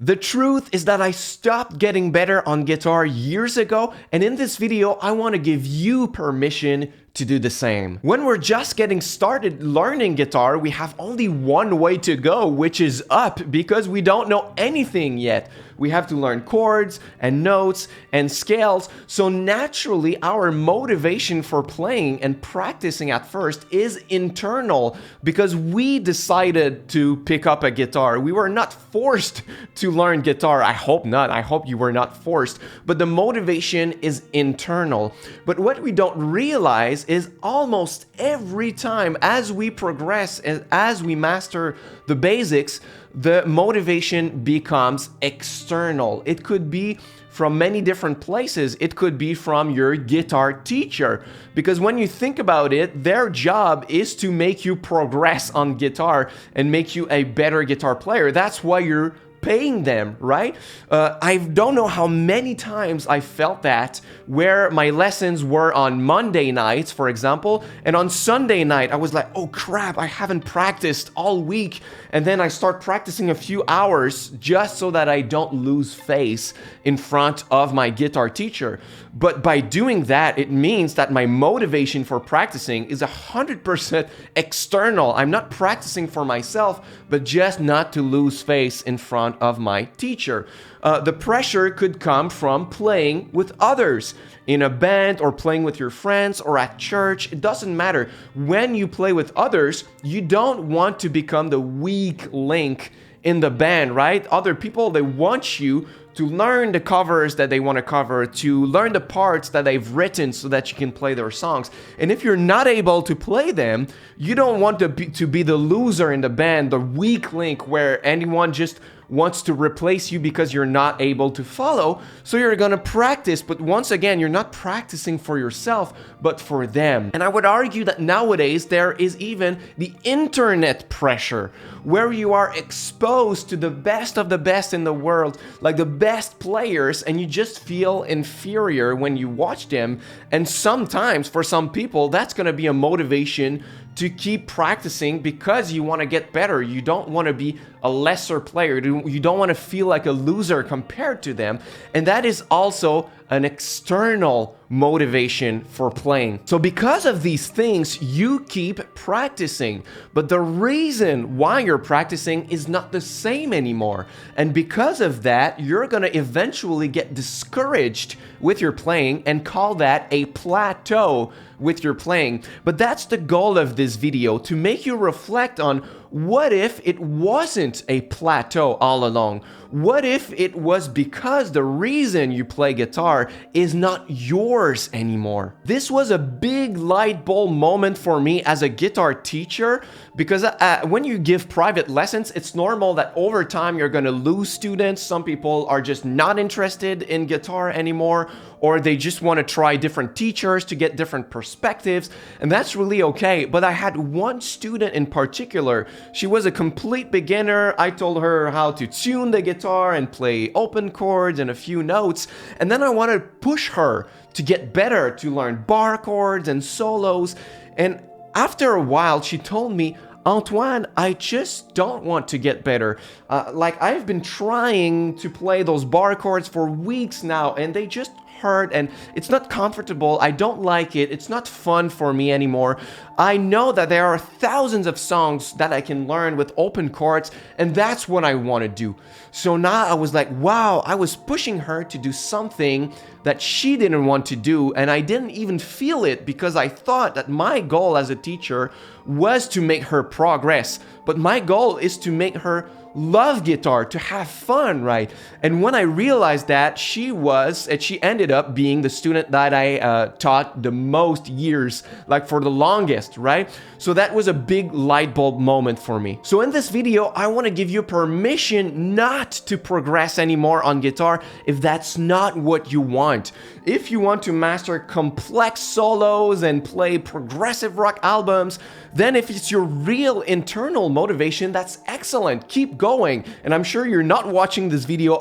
The truth is that I stopped getting better on guitar years ago, and in this video, I want to give you permission to do the same. When we're just getting started learning guitar, we have only one way to go, which is up, because we don't know anything yet. We have to learn chords and notes and scales, so naturally our motivation for playing and practicing at first is internal, because we decided to pick up a guitar. We were not forced to learn guitar. I hope not. I hope you were not forced, but the motivation is internal. But what we don't realize is almost every time as we progress and as we master the basics, the motivation becomes external. It could be from many different places. It could be from your guitar teacher, because when you think about it, their job is to make you progress on guitar and make you a better guitar player. That's why you're paying them, right? I don't know how many times I felt that, where my lessons were on Monday nights, for example, and on Sunday night I was like, oh crap, I haven't practiced all week, and then I start practicing a few hours just so that I don't lose face in front of my guitar teacher. But by doing that, it means that my motivation for practicing is 100% external. I'm not practicing for myself, but just not to lose face in front of my teacher. The pressure could come from playing with others in a band or playing with your friends or at church. It doesn't matter. When you play with others, you don't want to become the weak link in the band, right? Other people, they want you to learn the covers that they want to cover, to learn the parts that they've written so that you can play their songs. And if you're not able to play them, you don't want to be the loser in the band, the weak link where anyone just wants to replace you because you're not able to follow. So you're gonna practice, but once again, you're not practicing for yourself, but for them. And I would argue that nowadays there is even the internet pressure, where you are exposed to the best of the best in the world, like the best players, and you just feel inferior when you watch them. And sometimes for some people, that's gonna be a motivation to keep practicing because you want to get better. You don't want to be a lesser player. You don't want to feel like a loser compared to them. And that is also an external motivation for playing. So because of these things, you keep practicing. But the reason why you're practicing is not the same anymore. And because of that, you're going to eventually get discouraged with your playing and call that a plateau with your playing. But that's the goal of this video, to make you reflect on what if it wasn't a plateau all along? What if it was because the reason you play guitar is not yours anymore? This was a big light bulb moment for me as a guitar teacher, because when you give private lessons, it's normal that over time you're going to lose students. Some people are just not interested in guitar anymore, or they just want to try different teachers to get different perspectives, and that's really okay. But I had one student in particular. She was a complete beginner. I told her how to tune the guitar and play open chords and a few notes, and then I wanted to push her to get better, to learn bar chords and solos. And after a while, she told me, Antoine, I just don't want to get better. Like, I've been trying to play those bar chords for weeks now, and they just hurt, and it's not comfortable. I don't like it. It's not fun for me anymore. I know that there are thousands of songs that I can learn with open chords, and that's what I want to do. So now I was like, wow, I was pushing her to do something that she didn't want to do, and I didn't even feel it, because I thought that my goal as a teacher was to make her progress. But my goal is to make her love guitar, to have fun, right? And when I realized that, she ended up being the student that I taught the most years, like for the longest, right? So that was a big light bulb moment for me. So in this video, I want to give you permission not to progress anymore on guitar if that's not what you want. If you want to master complex solos and play progressive rock albums, then if it's your real internal motivation, that's excellent. Keep going. And I'm sure you're not watching this video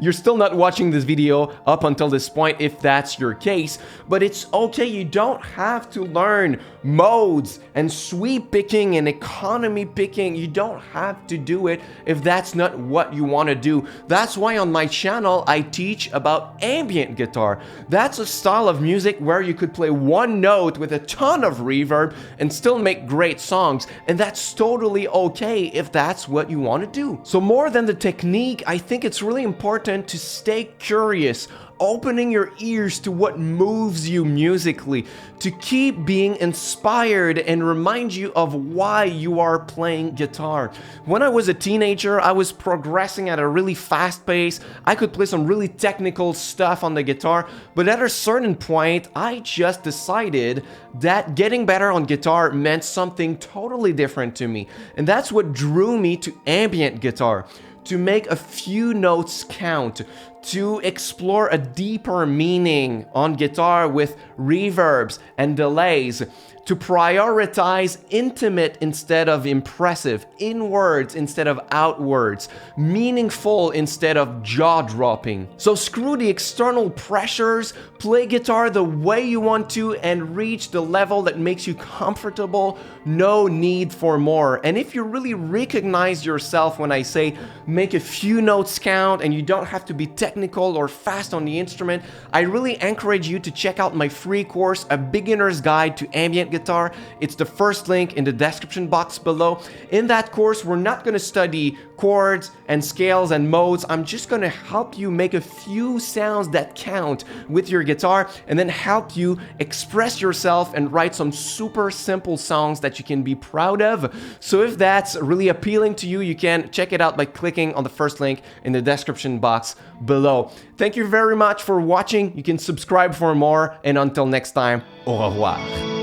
you're still not watching this video up until this point if that's your case, but it's okay. You don't have to learn modes and sweep picking and economy picking. You don't have to do it if that's not what you want to do. That's why on my channel I teach about ambient guitar. That's a style of music where you could play one note with a ton of reverb and still make great songs, and that's totally okay if that's what you want to do. So more than the technique, I think it's really important to stay curious, opening your ears to what moves you musically, to keep being inspired and remind you of why you are playing guitar. When I was a teenager, I was progressing at a really fast pace. I could play some really technical stuff on the guitar, but at a certain point, I just decided that getting better on guitar meant something totally different to me. And that's what drew me to ambient guitar. To make a few notes count, to explore a deeper meaning on guitar with reverbs and delays, to prioritize intimate instead of impressive, inwards instead of outwards, meaningful instead of jaw-dropping. So screw the external pressures, play guitar the way you want to and reach the level that makes you comfortable. No need for more. And if you really recognize yourself when I say make a few notes count and you don't have to be technical or fast on the instrument, I really encourage you to check out my free course, A Beginner's Guide to Ambient Guitar. It's the first link in the description box below. In that course, we're not going to study chords and scales and modes. I'm just going to help you make a few sounds that count with your guitar and then help you express yourself and write some super simple songs that you can be proud of. So if that's really appealing to you, you can check it out by clicking on the first link in the description box below. Thank you very much for watching. You can subscribe for more, and until next time, au revoir.